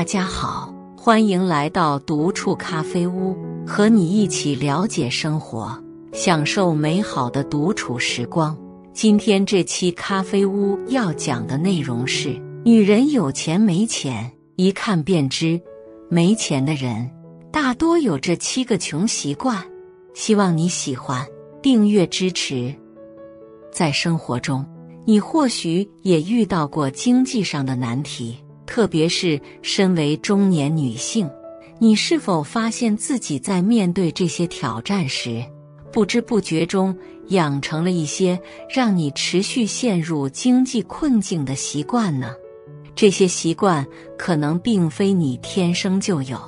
大家好，欢迎来到独处咖啡屋，和你一起了解生活，享受美好的独处时光。今天这期咖啡屋要讲的内容是：女人有钱没钱，一看便知。没钱的人大多有这7个穷习惯，希望你喜欢，订阅支持。在生活中，你或许也遇到过经济上的难题，特别是身为中年女性，你是否发现自己在面对这些挑战时，不知不觉中养成了一些让你持续陷入经济困境的习惯呢？这些习惯可能并非你天生就有，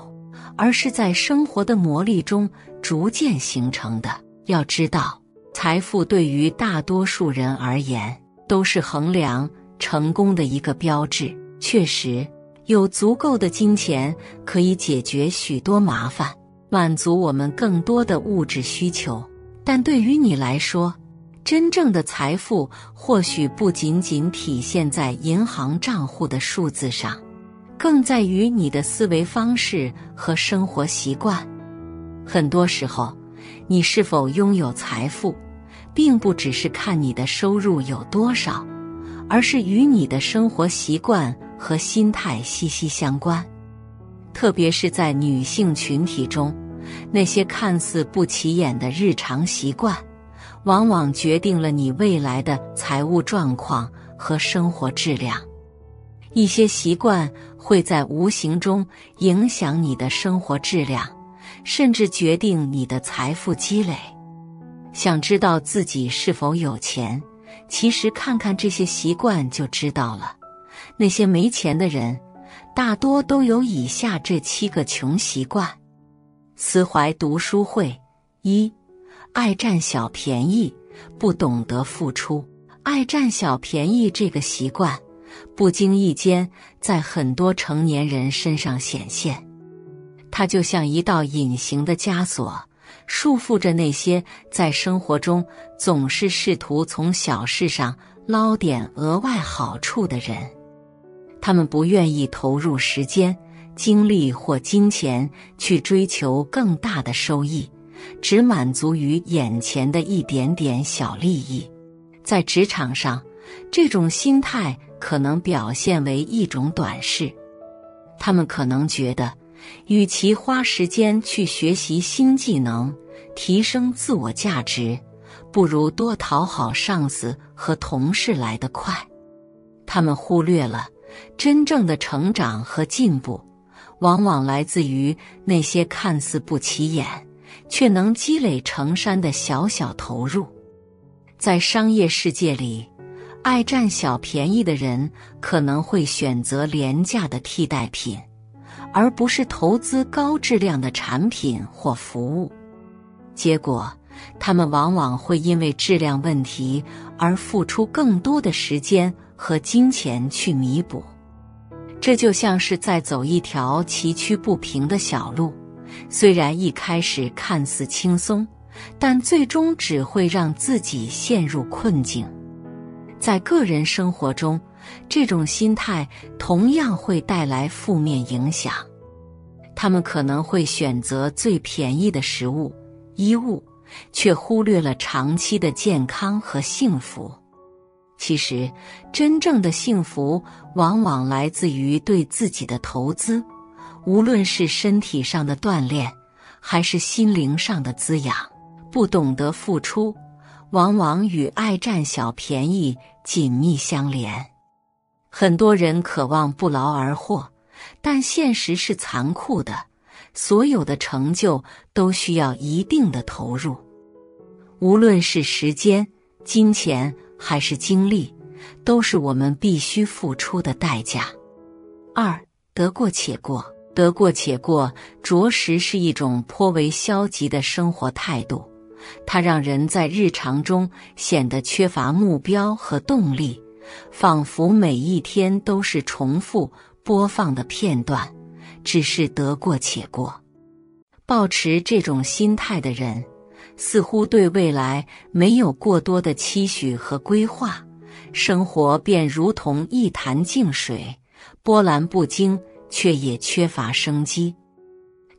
而是在生活的磨砺中逐渐形成的。要知道，财富对于大多数人而言都是衡量成功的一个标志。确实，有足够的金钱可以解决许多麻烦，满足我们更多的物质需求。但对于你来说，真正的财富或许不仅仅体现在银行账户的数字上，更在于你的思维方式和生活习惯。很多时候，你是否拥有财富，并不只是看你的收入有多少，而是与你的生活习惯和心态息息相关。特别是在女性群体中，那些看似不起眼的日常习惯，往往决定了你未来的财务状况和生活质量。一些习惯会在无形中影响你的生活质量，甚至决定你的财富积累。想知道自己是否有钱，其实看看这些习惯就知道了。那些没钱的人，大多都有以下这7个穷习惯。思怀读书会。1. 爱占小便宜，不懂得付出。爱占小便宜这个习惯，不经意间在很多成年人身上显现。它就像一道隐形的枷锁，束缚着那些在生活中总是试图从小事上捞点额外好处的人。他们不愿意投入时间、精力或金钱去追求更大的收益，只满足于眼前的一点点小利益。在职场上，这种心态可能表现为一种短视。他们可能觉得，与其花时间去学习新技能，提升自我价值，不如多讨好上司和同事来得快。他们忽略了，真正的成长和进步，往往来自于那些看似不起眼，却能积累成山的小小投入。在商业世界里，爱占小便宜的人可能会选择廉价的替代品，而不是投资高质量的产品或服务。结果，他们往往会因为质量问题而付出更多的时间和金钱去弥补。这就像是在走一条崎岖不平的小路，虽然一开始看似轻松，但最终只会让自己陷入困境。在个人生活中，这种心态同样会带来负面影响。他们可能会选择最便宜的食物、衣物，却忽略了长期的健康和幸福。其实，真正的幸福往往来自于对自己的投资，无论是身体上的锻炼，还是心灵上的滋养。不懂得付出，往往与爱占小便宜紧密相连。很多人渴望不劳而获，但现实是残酷的，所有的成就都需要一定的投入。无论是时间、金钱还是精力，都是我们必须付出的代价。2. 得过且过。得过且过着实是一种颇为消极的生活态度，它让人在日常中显得缺乏目标和动力，仿佛每一天都是重复播放的片段，只是得过且过。抱持这种心态的人，似乎对未来没有过多的期许和规划，生活便如同一潭静水，波澜不惊，却也缺乏生机。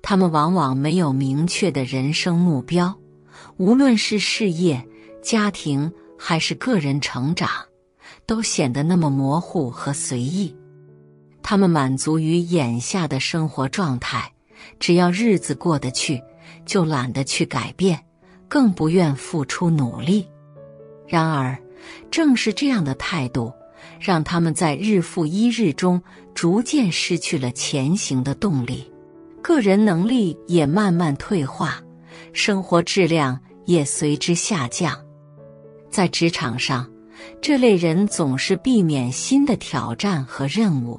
他们往往没有明确的人生目标，无论是事业、家庭还是个人成长，都显得那么模糊和随意。他们满足于眼下的生活状态，只要日子过得去，就懒得去改变，更不愿付出努力。然而，正是这样的态度，让他们在日复一日中逐渐失去了前行的动力，个人能力也慢慢退化，生活质量也随之下降。在职场上，这类人总是避免新的挑战和任务，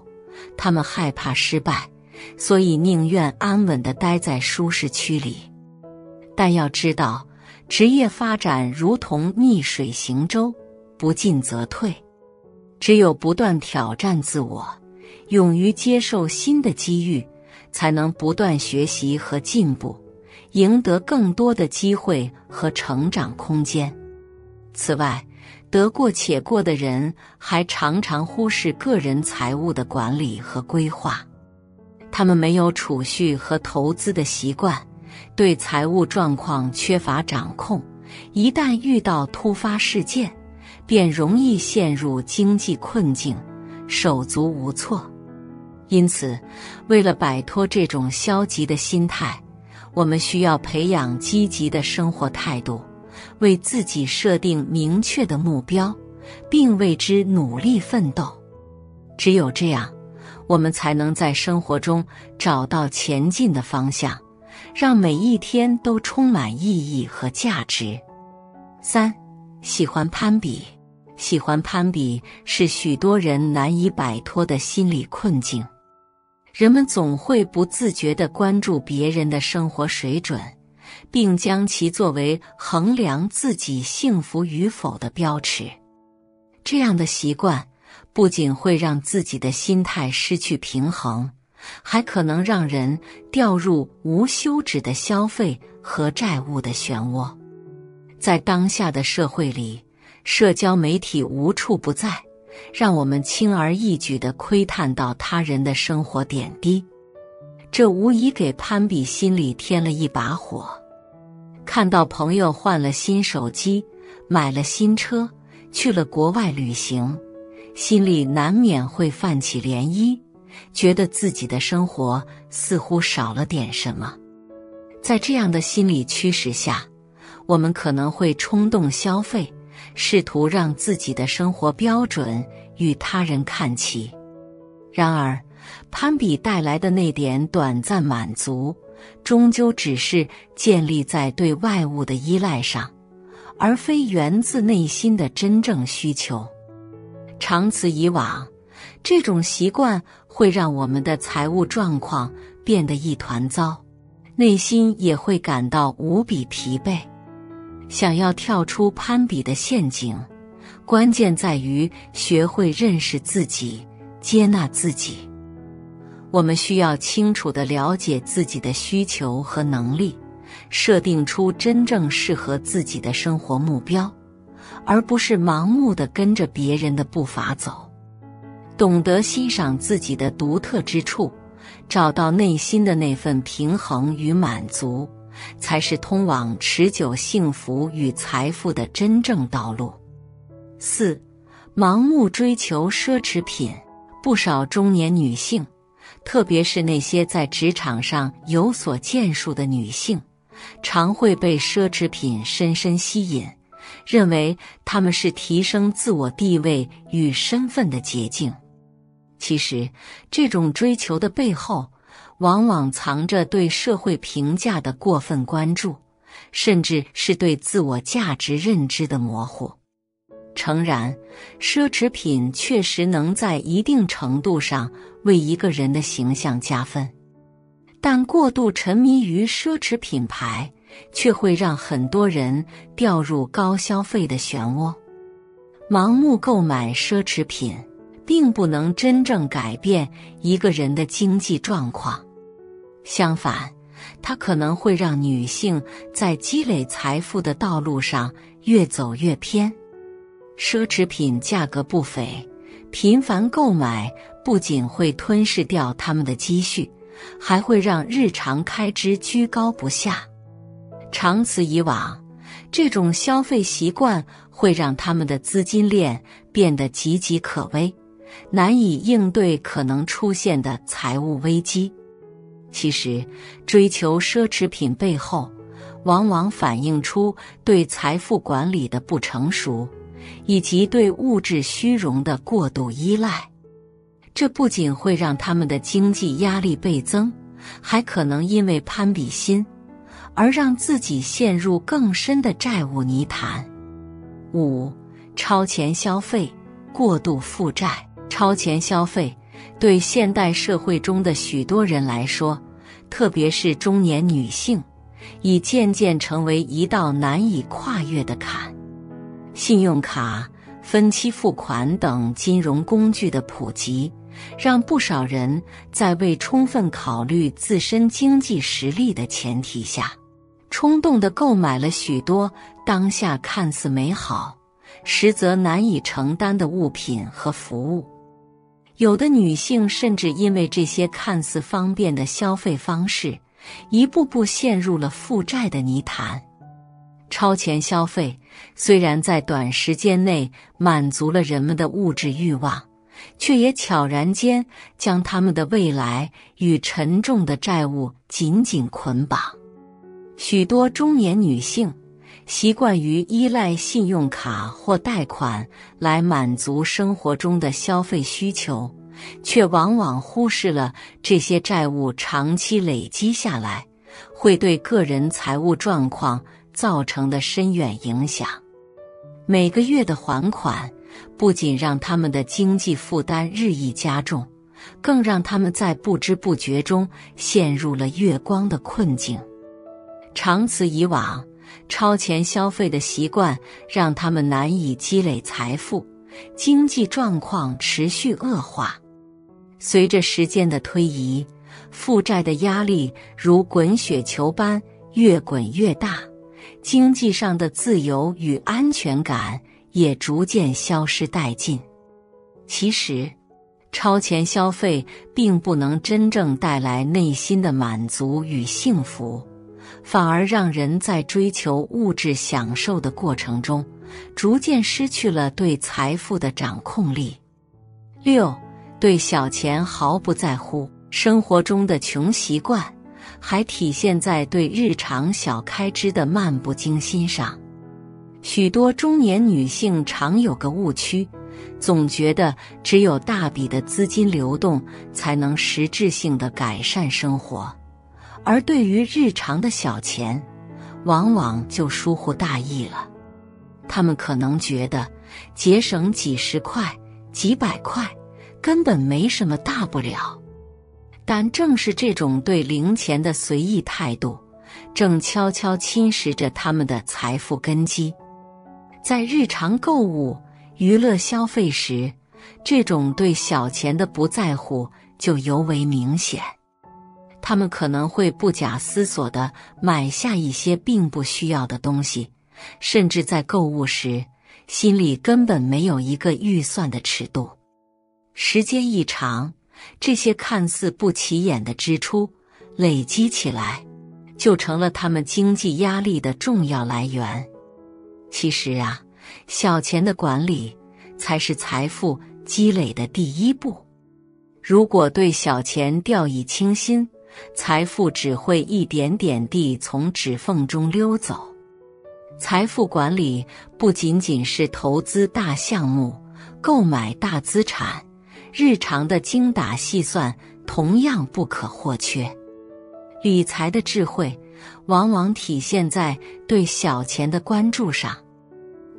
他们害怕失败，所以宁愿安稳地待在舒适区里。但要知道，职业发展如同逆水行舟，不进则退。只有不断挑战自我，勇于接受新的机遇，才能不断学习和进步，赢得更多的机会和成长空间。此外，得过且过的人还常常忽视个人财务的管理和规划。他们没有储蓄和投资的习惯，对财务状况缺乏掌控，一旦遇到突发事件，便容易陷入经济困境，手足无措。因此，为了摆脱这种消极的心态，我们需要培养积极的生活态度，为自己设定明确的目标，并为之努力奋斗。只有这样，我们才能在生活中找到前进的方向，让每一天都充满意义和价值。3. 喜欢攀比。喜欢攀比是许多人难以摆脱的心理困境。人们总会不自觉地关注别人的生活水准，并将其作为衡量自己幸福与否的标尺。这样的习惯不仅会让自己的心态失去平衡，还可能让人掉入无休止的消费和债务的漩涡。在当下的社会里，社交媒体无处不在，让我们轻而易举地窥探到他人的生活点滴，这无疑给攀比心理添了一把火。看到朋友换了新手机，买了新车，去了国外旅行，心里难免会泛起涟漪，觉得自己的生活似乎少了点什么。在这样的心理驱使下，我们可能会冲动消费，试图让自己的生活标准与他人看齐。然而，攀比带来的那点短暂满足，终究只是建立在对外物的依赖上，而非源自内心的真正需求。长此以往，这种习惯会让我们的财务状况变得一团糟，内心也会感到无比疲惫。想要跳出攀比的陷阱，关键在于学会认识自己，接纳自己。我们需要清楚地了解自己的需求和能力，设定出真正适合自己的生活目标，而不是盲目地跟着别人的步伐走。懂得欣赏自己的独特之处，找到内心的那份平衡与满足，才是通往持久幸福与财富的真正道路。4. 盲目追求奢侈品。不少中年女性，特别是那些在职场上有所建树的女性，常会被奢侈品深深吸引，认为它们是提升自我地位与身份的捷径。其实，这种追求的背后，往往藏着对社会评价的过分关注，甚至是对自我价值认知的模糊。诚然，奢侈品确实能在一定程度上为一个人的形象加分，但过度沉迷于奢侈品牌，却会让很多人掉入高消费的漩涡。盲目购买奢侈品，并不能真正改变一个人的经济状况。相反，它可能会让女性在积累财富的道路上越走越偏。奢侈品价格不菲，频繁购买不仅会吞噬掉他们的积蓄，还会让日常开支居高不下。长此以往，这种消费习惯会让他们的资金链变得岌岌可危，难以应对可能出现的财务危机。其实，追求奢侈品背后，往往反映出对财富管理的不成熟，以及对物质虚荣的过度依赖。这不仅会让他们的经济压力倍增，还可能因为攀比心而让自己陷入更深的债务泥潭。5. 超前消费，过度负债。超前消费对现代社会中的许多人来说，特别是中年女性，已渐渐成为一道难以跨越的坎。信用卡、分期付款等金融工具的普及，让不少人在未充分考虑自身经济实力的前提下，冲动地购买了许多当下看似美好，实则难以承担的物品和服务。有的女性甚至因为这些看似方便的消费方式，一步步陷入了负债的泥潭。超前消费虽然在短时间内满足了人们的物质欲望，却也悄然间将他们的未来与沉重的债务紧紧捆绑。许多中年女性习惯于依赖信用卡或贷款来满足生活中的消费需求，却往往忽视了这些债务长期累积下来会对个人财务状况造成的深远影响。每个月的还款不仅让他们的经济负担日益加重，更让他们在不知不觉中陷入了月光的困境。长此以往，超前消费的习惯让他们难以积累财富，经济状况持续恶化。随着时间的推移，负债的压力如滚雪球般越滚越大，经济上的自由与安全感也逐渐消失殆尽。其实，超前消费并不能真正带来内心的满足与幸福，反而让人在追求物质享受的过程中，逐渐失去了对财富的掌控力。6. 对小钱毫不在乎。生活中的穷习惯还体现在对日常小开支的漫不经心上。许多中年女性常有个误区，总觉得只有大笔的资金流动才能实质性地改善生活，而对于日常的小钱，往往就疏忽大意了。她们可能觉得节省几十块、几百块根本没什么大不了，但正是这种对零钱的随意态度，正悄悄侵蚀着他们的财富根基。在日常购物、娱乐消费时，这种对小钱的不在乎就尤为明显。他们可能会不假思索地买下一些并不需要的东西，甚至在购物时，心里根本没有一个预算的尺度。时间一长，这些看似不起眼的支出累积起来，就成了他们经济压力的重要来源。其实啊，小钱的管理才是财富积累的第一步。如果对小钱掉以轻心，财富只会一点点地从指缝中溜走。财富管理不仅仅是投资大项目、购买大资产，日常的精打细算同样不可或缺。理财的智慧往往体现在对小钱的关注上。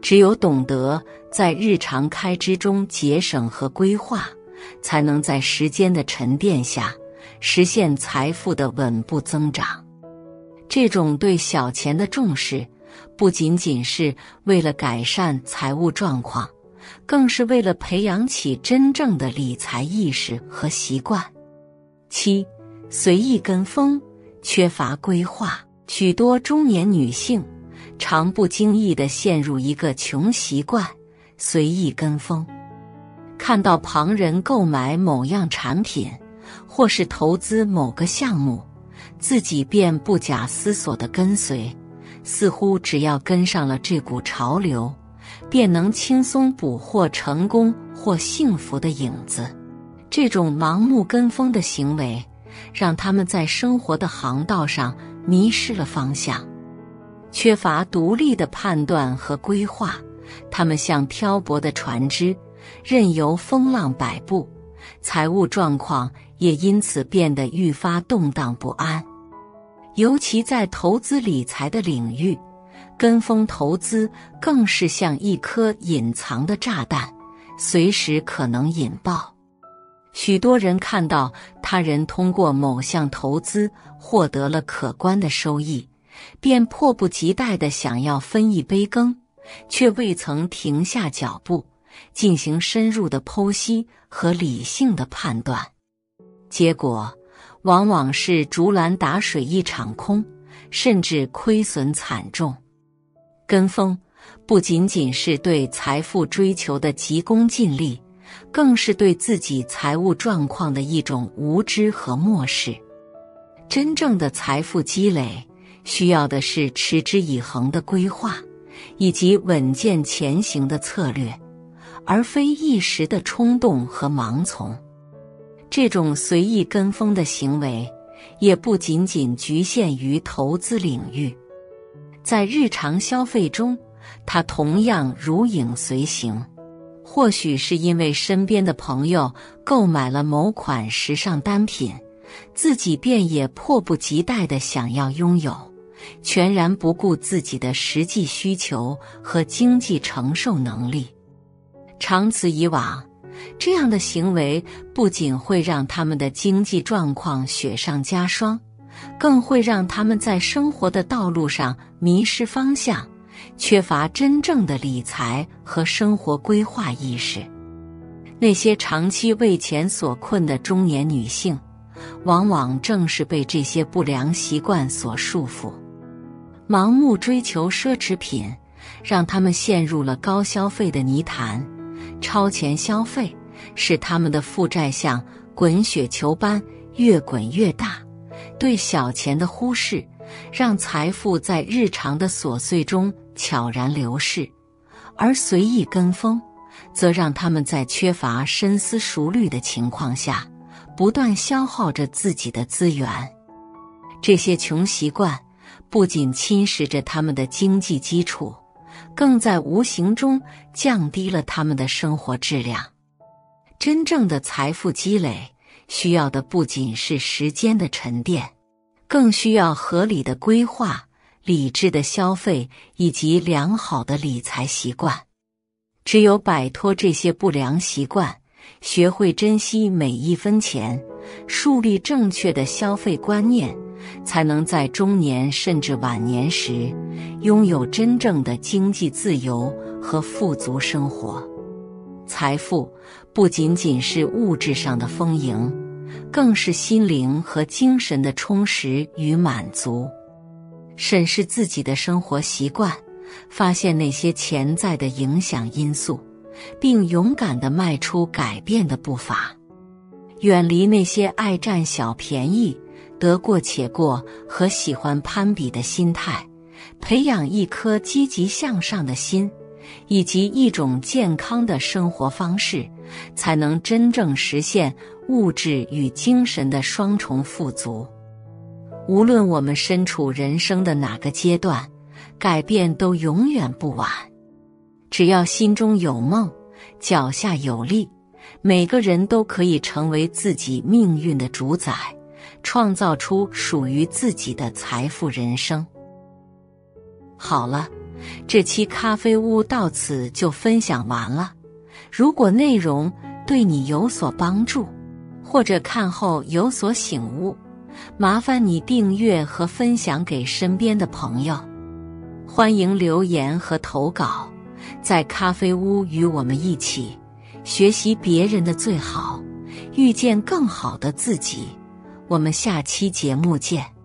只有懂得在日常开支中节省和规划，才能在时间的沉淀下实现财富的稳步增长。这种对小钱的重视，不仅仅是为了改善财务状况，更是为了培养起真正的理财意识和习惯。7. 随意跟风，缺乏规划。许多中年女性常不经意地陷入一个穷习惯，随意跟风。看到旁人购买某样产品，或是投资某个项目，自己便不假思索地跟随，似乎只要跟上了这股潮流，便能轻松捕获成功或幸福的影子。这种盲目跟风的行为，让他们在生活的航道上迷失了方向，缺乏独立的判断和规划，他们像漂泊的船只，任由风浪摆布，财务状况也因此变得愈发动荡不安。尤其在投资理财的领域，跟风投资更是像一颗隐藏的炸弹，随时可能引爆。许多人看到他人通过某项投资获得了可观的收益，便迫不及待地想要分一杯羹，却未曾停下脚步，进行深入的剖析和理性的判断。结果往往是竹篮打水一场空，甚至亏损惨重。跟风不仅仅是对财富追求的急功近利，更是对自己财务状况的一种无知和漠视。真正的财富积累需要的是持之以恒的规划，以及稳健前行的策略，而非一时的冲动和盲从。这种随意跟风的行为也不仅仅局限于投资领域，在日常消费中，它同样如影随形。或许是因为身边的朋友购买了某款时尚单品，自己便也迫不及待地想要拥有，全然不顾自己的实际需求和经济承受能力。长此以往，这样的行为不仅会让他们的经济状况雪上加霜，更会让他们在生活的道路上迷失方向，缺乏真正的理财和生活规划意识。那些长期为钱所困的中年女性，往往正是被这些不良习惯所束缚。盲目追求奢侈品，让他们陷入了高消费的泥潭，超前消费使他们的负债像滚雪球般越滚越大，对小钱的忽视让财富在日常的琐碎中悄然流逝，而随意跟风则让他们在缺乏深思熟虑的情况下不断消耗着自己的资源。这些穷习惯不仅侵蚀着他们的经济基础，更在无形中降低了他们的生活质量。真正的财富积累需要的不仅是时间的沉淀，更需要合理的规划、理智的消费以及良好的理财习惯。只有摆脱这些不良习惯，学会珍惜每一分钱，树立正确的消费观念，才能在中年甚至晚年时拥有真正的经济自由和富足生活。财富不仅仅是物质上的丰盈，更是心灵和精神的充实与满足。审视自己的生活习惯，发现那些潜在的影响因素，并勇敢地迈出改变的步伐。远离那些爱占小便宜、得过且过和喜欢攀比的心态，培养一颗积极向上的心，以及一种健康的生活方式，才能真正实现物质与精神的双重富足。无论我们身处人生的哪个阶段，改变都永远不晚。只要心中有梦，脚下有力，每个人都可以成为自己命运的主宰，创造出属于自己的财富人生。好了，这期咖啡屋到此就分享完了。如果内容对你有所帮助，或者看后有所醒悟，麻烦你订阅和分享给身边的朋友。欢迎留言和投稿，在咖啡屋与我们一起学习别人的最好，遇见更好的自己。我们下期节目见。